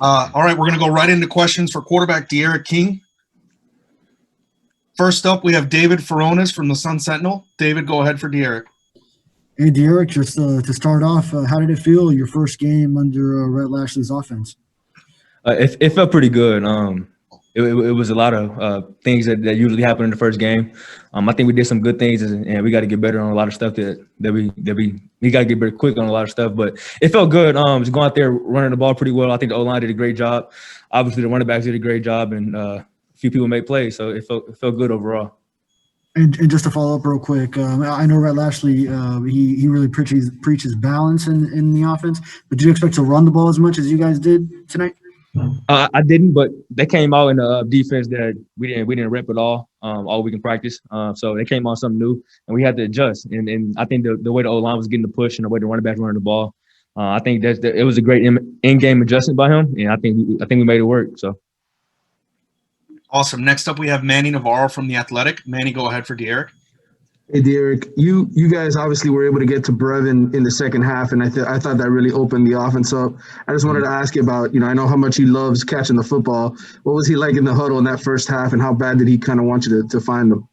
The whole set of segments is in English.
All right, we're going to go right into questions for quarterback De'Aaron King. First up, we have David Furones from the Sun Sentinel. David, go ahead for De'Aaron. Hey, De'Aaron, just to start off, how did it feel your first game under Rhett Lashley's offense? It felt pretty good. It was a lot of things that usually happen in the first game. I think we did some good things, and we got to get better on a lot of stuff that we got to get better quick on a lot of stuff. But it felt good. Just going out there running the ball pretty well. I think the O-line did a great job. Obviously, the running backs did a great job, and a few people made plays, so it felt good overall. And just to follow up real quick, I know Rhett Lashley, he really preaches balance in the offense. But do you expect to run the ball as much as you guys did tonight? I didn't, but they came out in a defense that we didn't rep at all week in practice. So they came on something new, and we had to adjust. And I think the way the O-line was getting the push and the way the running back running the ball, I think it was a great in-game adjustment by him, and I think we made it work. So. Awesome. Next up, we have Manny Navarro from The Athletic. Manny, go ahead for De'Aaron. Hey, Derek, you guys obviously were able to get to Brevin in the second half, and I thought that really opened the offense up. I just wanted to ask you about, I know how much he loves catching the football. What was he like in the huddle in that first half, and how bad did he kind of want you to find him?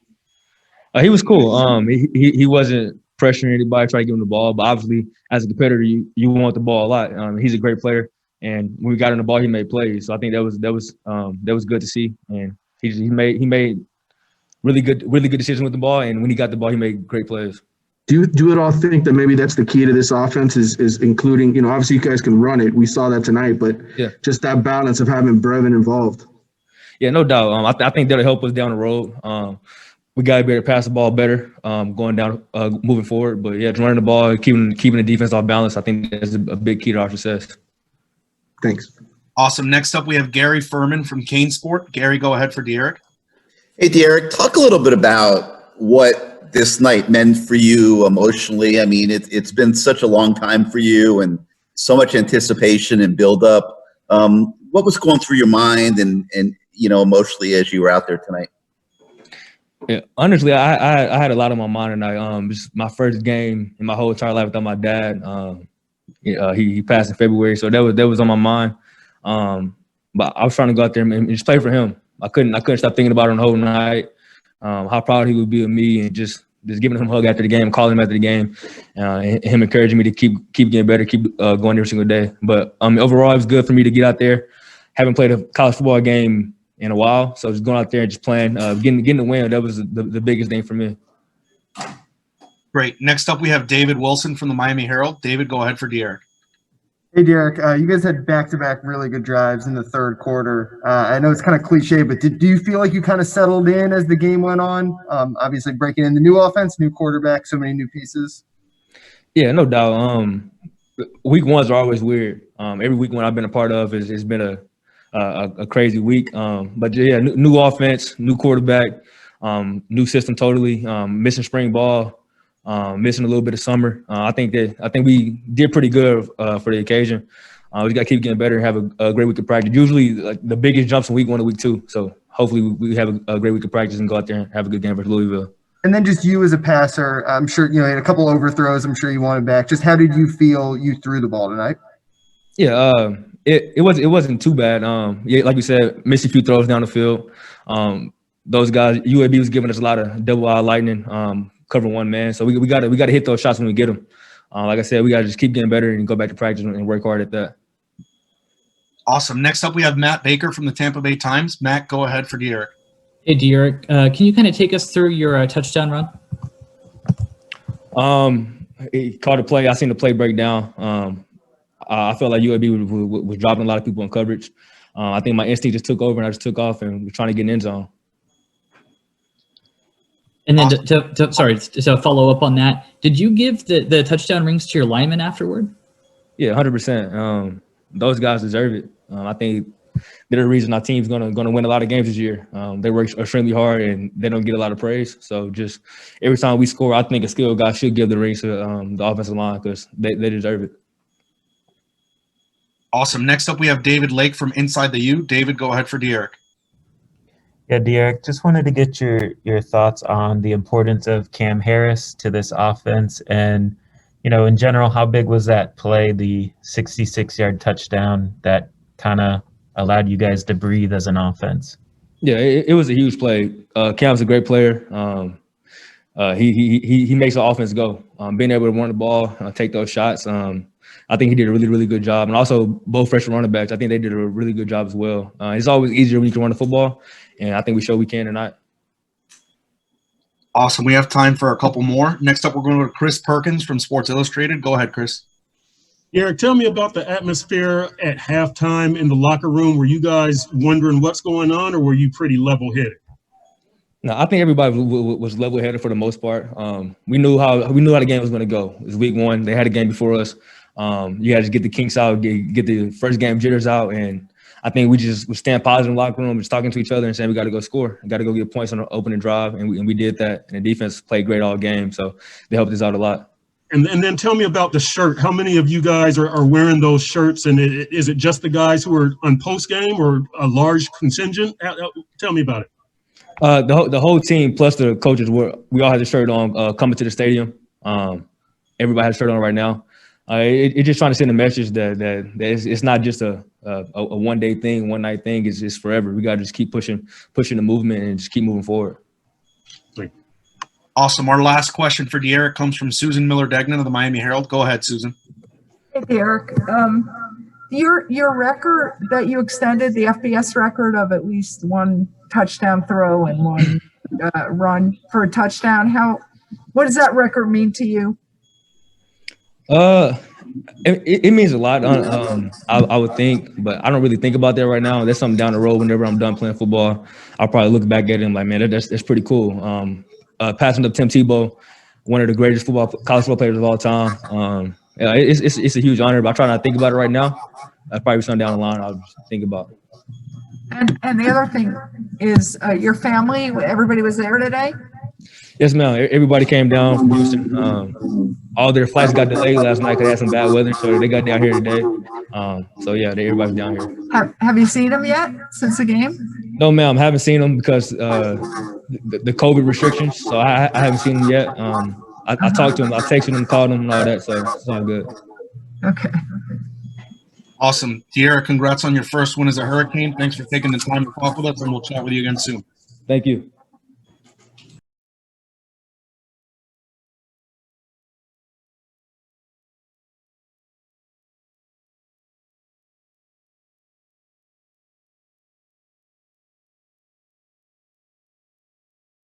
He was cool. He wasn't pressuring anybody, trying to give him the ball, but obviously as a competitor, you want the ball a lot. He's a great player, and when we got him the ball, he made plays. So I think that was good to see, and he made really good decisions with the ball, and when he got the ball, he made great plays. Do you at all think that maybe that's the key to this offense is including, obviously you guys can run it. We saw that tonight, but just that balance of having Brevin involved. Yeah, no doubt. I think that'll help us down the road. We got to be able to pass the ball better going down, moving forward. But, yeah, just running the ball, keeping the defense off balance, I think that's a big key to our success. Thanks. Awesome. Next up, we have Gary Furman from Kane Sport. Gary, go ahead for De'Aaron. Hey, Derek, talk a little bit about what this night meant for you emotionally. I mean, it's been such a long time for you and so much anticipation and buildup. What was going through your mind and emotionally as you were out there tonight? Yeah, honestly, I had a lot on my mind tonight. This is my first game in my whole entire life without my dad. He passed in February, so that was on my mind. But I was trying to go out there and just play for him. I couldn't stop thinking about him the whole night. How proud he would be of me, and just giving him a hug after the game, calling him after the game, and him encouraging me to keep getting better, keep going every single day. But overall, it was good for me to get out there. Haven't played a college football game in a while, so just going out there and just playing, getting the win. That was the biggest thing for me. Great. Next up, we have David Wilson from the Miami Herald. David, go ahead for De'Aaron. Hey, Derek, you guys had back-to-back really good drives in the third quarter. I know it's kind of cliche, but do you feel like you kind of settled in as the game went on? Obviously breaking in the new offense, new quarterback, so many new pieces. Yeah, no doubt. Week ones are always weird. Every week one I've been a part of has been a crazy week. But yeah, new offense, new quarterback, new system totally, missing spring ball. Missing a little bit of summer. I think we did pretty good for the occasion. We got to keep getting better and have a great week of practice. Usually, the biggest jumps from week 1 to week 2. So hopefully we have a great week of practice and go out there and have a good game versus Louisville. And then just you as a passer, I'm sure you had a couple overthrows. I'm sure you wanted back. Just how did you feel you threw the ball tonight? Yeah, it wasn't too bad. Yeah, like we said, missed a few throws down the field. Those guys, UAB was giving us a lot of double eye lightning. Cover one man, so we got to hit those shots when we get them. Like I said, we got to just keep getting better and go back to practice and work hard at that. Awesome. Next up, we have Matt Baker from the Tampa Bay Times. Matt, go ahead for De'Aaron. Hey, De'Aaron, can you kind of take us through your touchdown run? He called a play. I seen the play break down. I felt like UAB was dropping a lot of people in coverage. I think my instinct just took over, and I just took off and was trying to get in the end zone. And then to follow up on that, did you give the touchdown rings to your linemen afterward? Yeah, 100%. Those guys deserve it. I think they're the reason our team's gonna win a lot of games this year. They work extremely hard and they don't get a lot of praise. So just every time we score, I think a skilled guy should give the rings to the offensive line because they deserve it. Awesome. Next up, we have David Lake from InsideTheU. David, go ahead for De'Aaron. Yeah, Derek, just wanted to get your thoughts on the importance of Cam Harris to this offense and, in general, how big was that play, the 66-yard touchdown that kind of allowed you guys to breathe as an offense? Yeah, it was a huge play. Cam's a great player. He makes the offense go. Being able to run the ball, take those shots. I think he did a really, really good job. And also both freshman running backs, I think they did a really good job as well. It's always easier when you can run the football, and I think we showed we can tonight. Awesome. We have time for a couple more. Next up, we're going to go to Chris Perkins from Sports Illustrated. Go ahead, Chris. Eric, tell me about the atmosphere at halftime in the locker room. Were you guys wondering what's going on, or were you pretty level-headed? No, I think everybody was level-headed for the most part. We knew how the game was going to go. It was week one. They had a game before us. You had to get the kinks out, get the first game jitters out, and I think we just stand positive in the locker room, just talking to each other and saying we got to go score. We got to go get points on the opening drive, and we did that. And the defense played great all game, so they helped us out a lot. And then tell me about the shirt. How many of you guys are wearing those shirts? And is it just the guys who are on post game, or a large contingent? Tell me about it. The whole team plus the coaches we all had the shirt on coming to the stadium. Everybody has a shirt on right now. It's just trying to send a message that it's not just a one-day thing, one-night thing. It's forever. We got to just keep pushing the movement and just keep moving forward. Awesome. Our last question for Derek comes from Susan Miller-Degnan of the Miami Herald. Go ahead, Susan. Hey, Derek. Your record that you extended, the FBS record of at least one touchdown throw and one run for a touchdown, what does that record mean to you? It means a lot. I would think, but I don't really think about that right now. That's something down the road. Whenever I'm done playing football, I'll probably look back at it and like, man, that's pretty cool. Passing up Tim Tebow, one of the greatest college football players of all time. It's a huge honor, but I try not to think about it right now. That's probably something down the line I'll just think about. And the other thing is your family. Everybody was there today. Yes, ma'am. Everybody came down from Houston. All their flights got delayed last night because they had some bad weather, so they got down here today. So yeah, everybody's down here. Have you seen them yet since the game? No, ma'am. I haven't seen them because the COVID restrictions. So I haven't seen them yet. I talked to them. I texted them, called them, and all that. So it's all good. Okay. Awesome. Tierra, congrats on your first win as a Hurricane. Thanks for taking the time to talk with us, and we'll chat with you again soon. Thank you.